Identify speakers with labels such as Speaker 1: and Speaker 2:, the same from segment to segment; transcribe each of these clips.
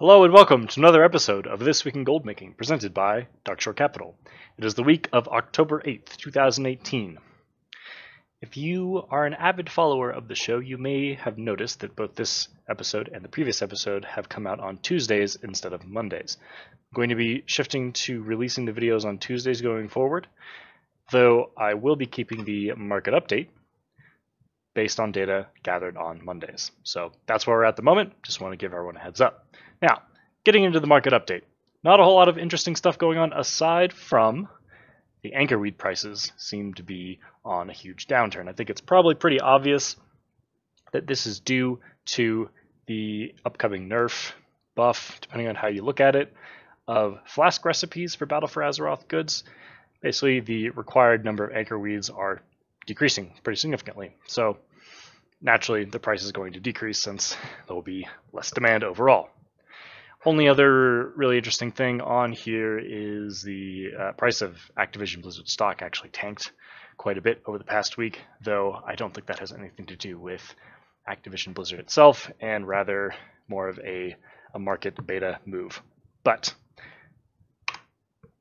Speaker 1: Hello and welcome to another episode of This Week in Goldmaking, presented by Darkshore Capital. It is the week of October 8th, 2018. If you are an avid follower of the show, you may have noticed that both this episode and the previous episode have come out on Tuesdays instead of Mondays. I'm going to be shifting to releasing the videos on Tuesdays going forward, though I will be keeping the market update based on data gathered on Mondays. So that's where we're at the moment. Just want to give everyone a heads up. Now, getting into the market update. Not a whole lot of interesting stuff going on aside from the anchorweed prices seem to be on a huge downturn. I think it's probably pretty obvious that this is due to the upcoming nerf buff, depending on how you look at it, of flask recipes for Battle for Azeroth goods. Basically, the required number of anchorweeds are decreasing pretty significantly. So naturally, the price is going to decrease since there will be less demand overall. Only other really interesting thing on here is the price of Activision Blizzard stock actually tanked quite a bit over the past week, though I don't think that has anything to do with Activision Blizzard itself, and rather more of a market beta move. But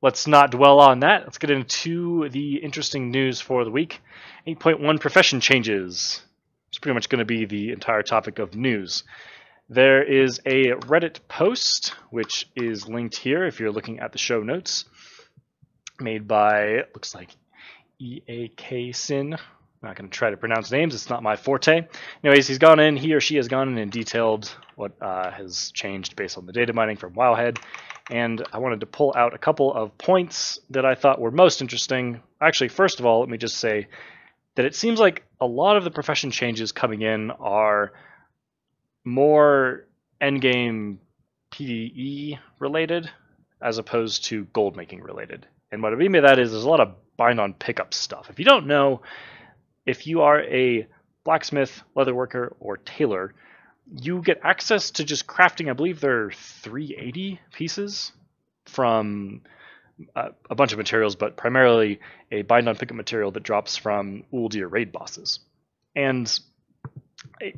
Speaker 1: let's not dwell on that. Let's get into the interesting news for the week. 8.1 profession changes. It's pretty much going to be the entire topic of news. There is a Reddit post, which is linked here if you're looking at the show notes, made by, looks like, EAK Sin. I'm not going to try to pronounce names, it's not my forte. Anyways, he or she has gone in and detailed what has changed based on the data mining from Wowhead, and I wanted to pull out a couple of points that I thought were most interesting. Actually, first of all, let me just say that it seems like a lot of the profession changes coming in are more endgame PvE related as opposed to gold making related. And what I mean by that is there's a lot of bind on pickup stuff. If you don't know, if you are a blacksmith, leatherworker, or tailor, you get access to just crafting, I believe there are 380 pieces from a bunch of materials, but primarily a bind on pickup material that drops from Uldir raid bosses. And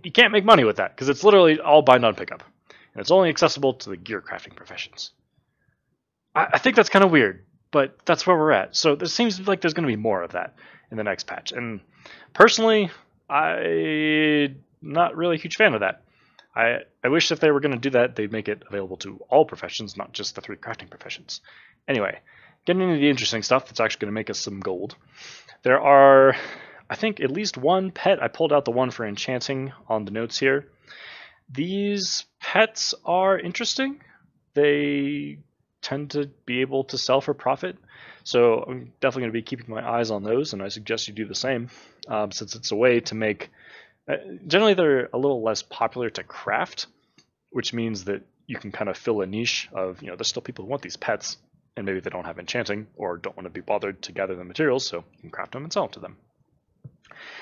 Speaker 1: you can't make money with that because it's literally all bind on pickup, and it's only accessible to the gear crafting professions. I think that's kind of weird, but that's where we're at. So there seems like there's going to be more of that in the next patch, and personally, I'm not really a huge fan of that. I wish if they were going to do that, they'd make it available to all professions, not just the 3 crafting professions. Anyway, getting into the interesting stuff that's actually going to make us some gold. There are, I think, at least one pet. I pulled out the one for enchanting on the notes here. These pets are interesting. They tend to be able to sell for profit. So I'm definitely going to be keeping my eyes on those, and I suggest you do the same, since it's a way to make... generally, they're a little less popular to craft, which means that you can kind of fill a niche of, there's still people who want these pets, and maybe they don't have enchanting or don't want to be bothered to gather the materials, so you can craft them and sell them to them.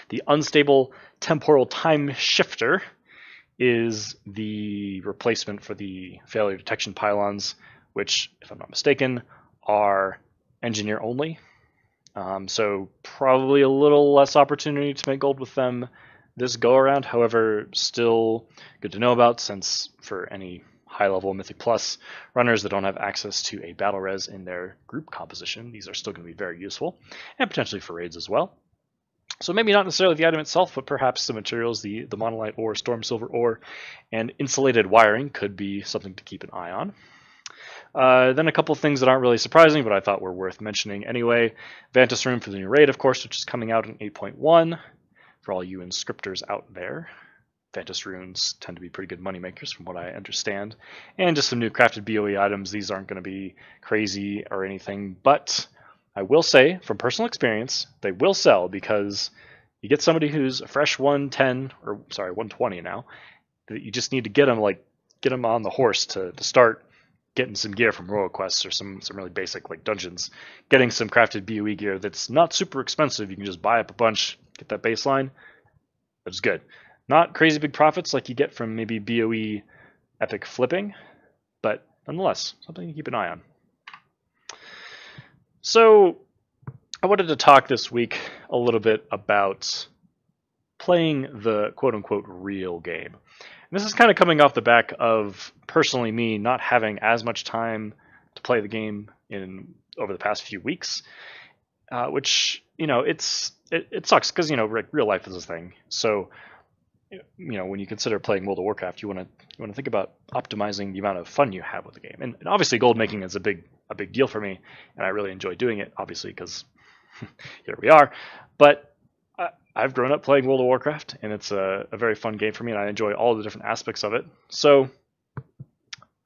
Speaker 1: The unstable temporal time shifter is the replacement for the failure detection pylons, which, if I'm not mistaken, are engineer only. So probably a little less opportunity to make gold with them this go around. However, still good to know about, since for any high-level Mythic Plus runners that don't have access to a battle res in their group composition, these are still going to be very useful, and potentially for raids as well. So maybe not necessarily the item itself, but perhaps the materials, the monolite ore, storm silver ore, and insulated wiring could be something to keep an eye on. Then a couple of things that aren't really surprising, but I thought were worth mentioning anyway. Vantis Rune for the new raid, of course, which is coming out in 8.1. For all you inscriptors out there, Vantis Runes tend to be pretty good moneymakers from what I understand. And just some new crafted BOE items. These aren't going to be crazy or anything, but I will say, from personal experience, they will sell, because you get somebody who's a fresh 120 now, that you just need to get them on the horse to start getting some gear from Royal Quests or some really basic like dungeons. Getting some crafted BOE gear that's not super expensive. You can just buy up a bunch, get that baseline. That's good. Not crazy big profits like you get from maybe BOE epic flipping, but nonetheless, something to keep an eye on. So I wanted to talk this week a little bit about playing the quote-unquote real game. And this is kind of coming off the back of, personally, me not having as much time to play the game over the past few weeks, which, it sucks because, real life is a thing. So, when you consider playing World of Warcraft, you want to think about optimizing the amount of fun you have with the game. And obviously gold making is a big deal for me, and I really enjoy doing it, obviously, because here we are. But I've grown up playing World of Warcraft, and it's a very fun game for me, and I enjoy all the different aspects of it. So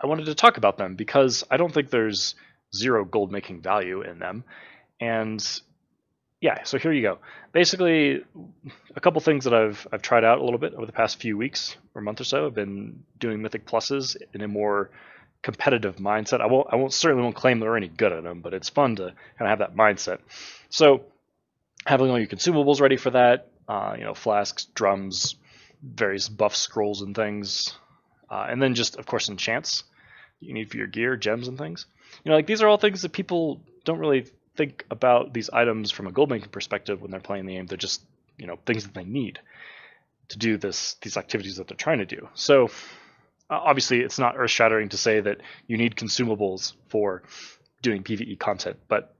Speaker 1: I wanted to talk about them because I don't think there's zero gold making value in them. And yeah, so here you go. Basically, a couple things that I've tried out a little bit over the past few weeks or month or so. I've been doing Mythic Pluses in a more competitive mindset. I certainly won't claim they're any good at them, but it's fun to kind of have that mindset. So having all your consumables ready for that, flasks, drums, various buff scrolls and things, and then just, of course, enchants you need for your gear, gems and things. These are all things that people don't really think about these items from a gold making perspective when they're playing the game. They're just, things that they need to do these activities that they're trying to do. So obviously it's not earth shattering to say that you need consumables for doing PvE content, but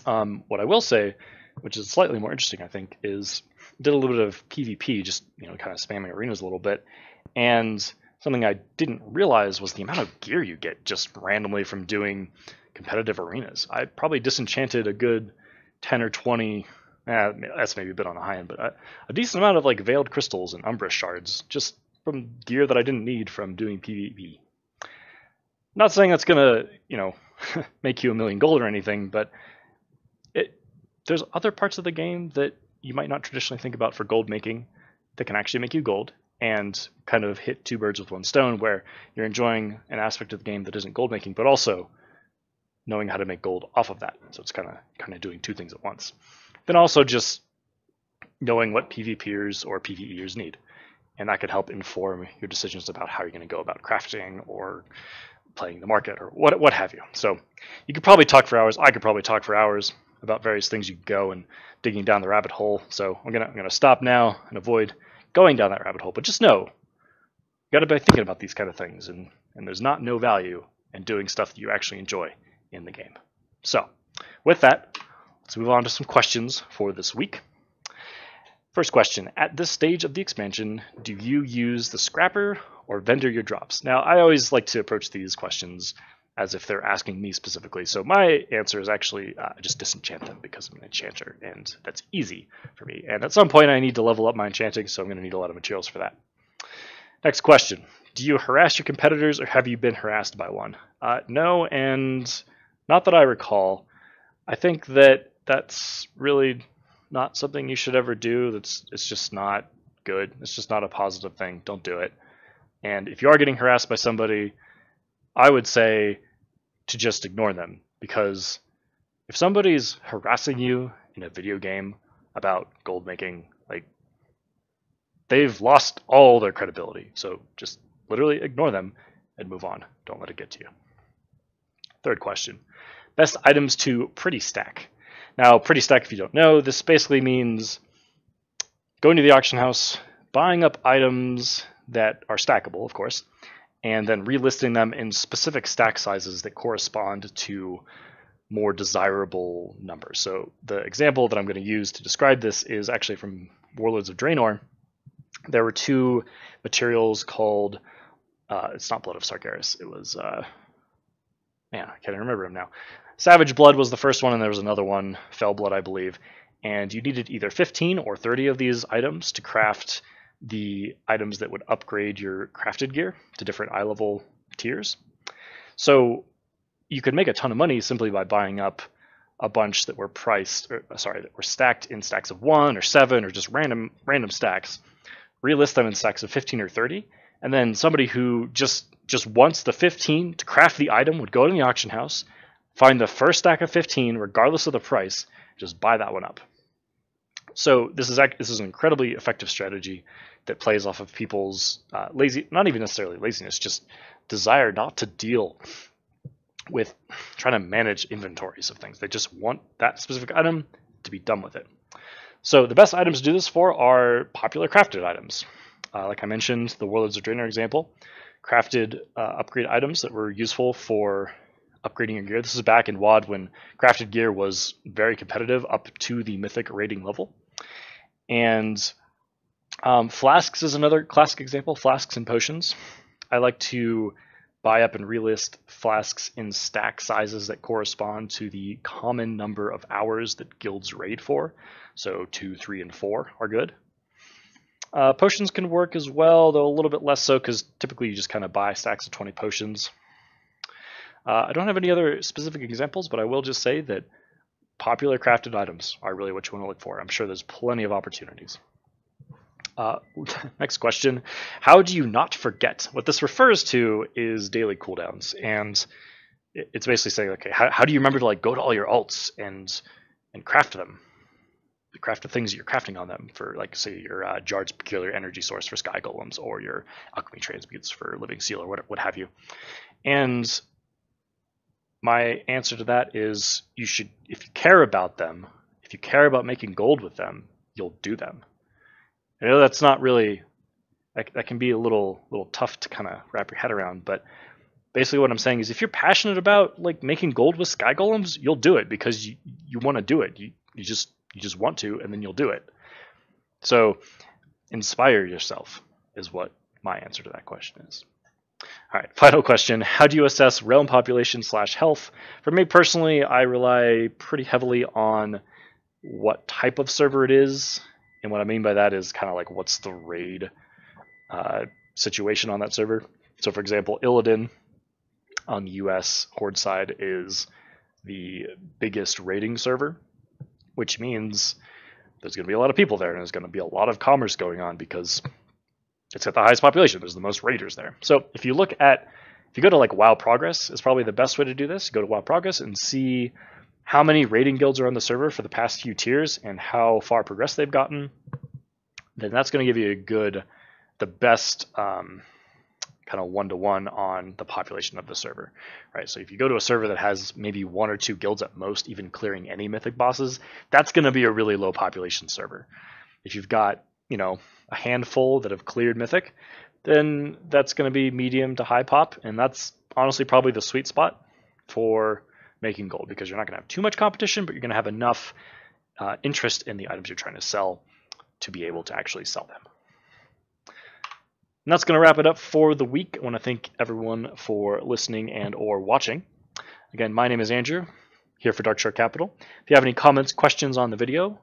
Speaker 1: what I will say, which is slightly more interesting, I think, is did a little bit of PvP, just kind of spamming arenas a little bit, and something I didn't realize was the amount of gear you get just randomly from doing competitive arenas. I probably disenchanted a good 10 or 20, that's maybe a bit on the high end, but a decent amount of veiled crystals and umbra shards just from gear that I didn't need from doing PvP. Not saying that's gonna, make you 1,000,000 gold or anything, but there's other parts of the game that you might not traditionally think about for gold making that can actually make you gold, and kind of hit two birds with one stone, where you're enjoying an aspect of the game that isn't gold making, but also knowing how to make gold off of that. So it's kind of doing two things at once. Then also just knowing what PvPers or PvEers need, and that could help inform your decisions about how you're going to go about crafting or playing the market or what have you. So you could probably talk for hours. I could probably talk for hours about various things you go and digging down the rabbit hole. So I'm gonna stop now and avoid going down that rabbit hole. But just know, you got to be thinking about these kind of things, and there's not no value in doing stuff that you actually enjoy in the game. So with that, let's move on to some questions for this week. First question: at this stage of the expansion, do you use the scrapper or vendor your drops? Now, I always like to approach these questions as if they're asking me specifically. So my answer is actually just disenchant them, because I'm an enchanter, and that's easy for me. And at some point I need to level up my enchanting, so I'm going to need a lot of materials for that. Next question: do you harass your competitors, or have you been harassed by one? No, and not that I recall. I think that's really not something you should ever do. It's just not good. It's just not a positive thing. Don't do it. And if you are getting harassed by somebody, I would say to just ignore them, because if somebody's harassing you in a video game about gold making, they've lost all their credibility. So just literally ignore them and move on. Don't let it get to you. Third question: best items to pretty stack. Now, pretty stack, if you don't know, this basically means going to the auction house, buying up items that are stackable, of course, and then relisting them in specific stack sizes that correspond to more desirable numbers. So the example that I'm going to use to describe this is actually from Warlords of Draenor. There were two materials called, it's not Blood of Sargeras, it was, I can't remember them now. Savage Blood was the first one, and there was another one, Fell Blood, I believe. And you needed either 15 or 30 of these items to craft the items that would upgrade your crafted gear to different eye level tiers. So you could make a ton of money simply by buying up a bunch that were that were stacked in stacks of 1 or 7 or just random stacks, relist them in stacks of 15 or 30, and then somebody who just wants the 15 to craft the item would go to the auction house, find the first stack of 15 regardless of the price, just buy that one up. So this is an incredibly effective strategy that plays off of people's not even necessarily laziness, just desire not to deal with trying to manage inventories of things. They just want that specific item to be done with it. So the best items to do this for are popular crafted items. Like I mentioned, the Warlords of Draenor example, crafted upgrade items that were useful for upgrading your gear. This is back in WoD when crafted gear was very competitive up to the mythic rating level. And flasks is another classic example, flasks and potions. I like to buy up and relist flasks in stack sizes that correspond to the common number of hours that guilds raid for. So 2, 3, and 4 are good. Potions can work as well, though a little bit less so because typically you just kind of buy stacks of 20 potions. I don't have any other specific examples, but I will just say that popular crafted items are really what you want to look for. I'm sure there's plenty of opportunities. Next question. How do you not forget? What this refers to is daily cooldowns. And it's basically saying, okay, how do you remember to like go to all your alts and craft them? Craft the things that you're crafting on them for, like, say, your Jard's Peculiar Energy Source for Sky Golems, or your Alchemy Transmutes for Living Seal, or what have you. And my answer to that is you should, if you care about them, if you care about making gold with them, you'll do them. I know that's not really, that can be a little tough to kind of wrap your head around, but basically what I'm saying is if you're passionate about like making gold with Sky Golems, you'll do it because you want to do it. You just want to, and then you'll do it. So inspire yourself is what my answer to that question is. All right, final question. How do you assess realm population / health? For me personally, I rely pretty heavily on what type of server it is. And what I mean by that is kind of like what's the raid situation on that server. So for example, Illidan on the US Horde side is the biggest raiding server, which means there's going to be a lot of people there, and there's going to be a lot of commerce going on because it's got the highest population. There's the most raiders there. So if you go to like WoW Progress, is probably the best way to do this. Go to WoW Progress and see how many raiding guilds are on the server for the past few tiers and how far progressed they've gotten. Then that's going to give you the best kind of one-to-one on the population of the server, right? So if you go to a server that has maybe 1 or 2 guilds at most, even clearing any mythic bosses, that's going to be a really low population server. If you've got, a handful that have cleared mythic, then that's going to be medium to high pop, and that's honestly probably the sweet spot for making gold because you're not going to have too much competition, but you're going to have enough interest in the items you're trying to sell to be able to actually sell them. And that's going to wrap it up for the week. I want to thank everyone for listening and or watching. Again, my name is Andrew, here for Darkshore Capital. If you have any comments, questions on the video,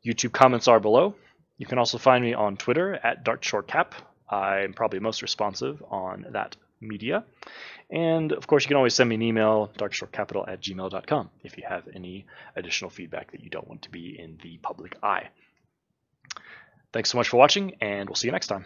Speaker 1: YouTube comments are below. You can also find me on Twitter at darkshorecap. I'm probably most responsive on that media. And of course, you can always send me an email, darkshorecapital@gmail.com, if you have any additional feedback that you don't want to be in the public eye. Thanks so much for watching, and we'll see you next time.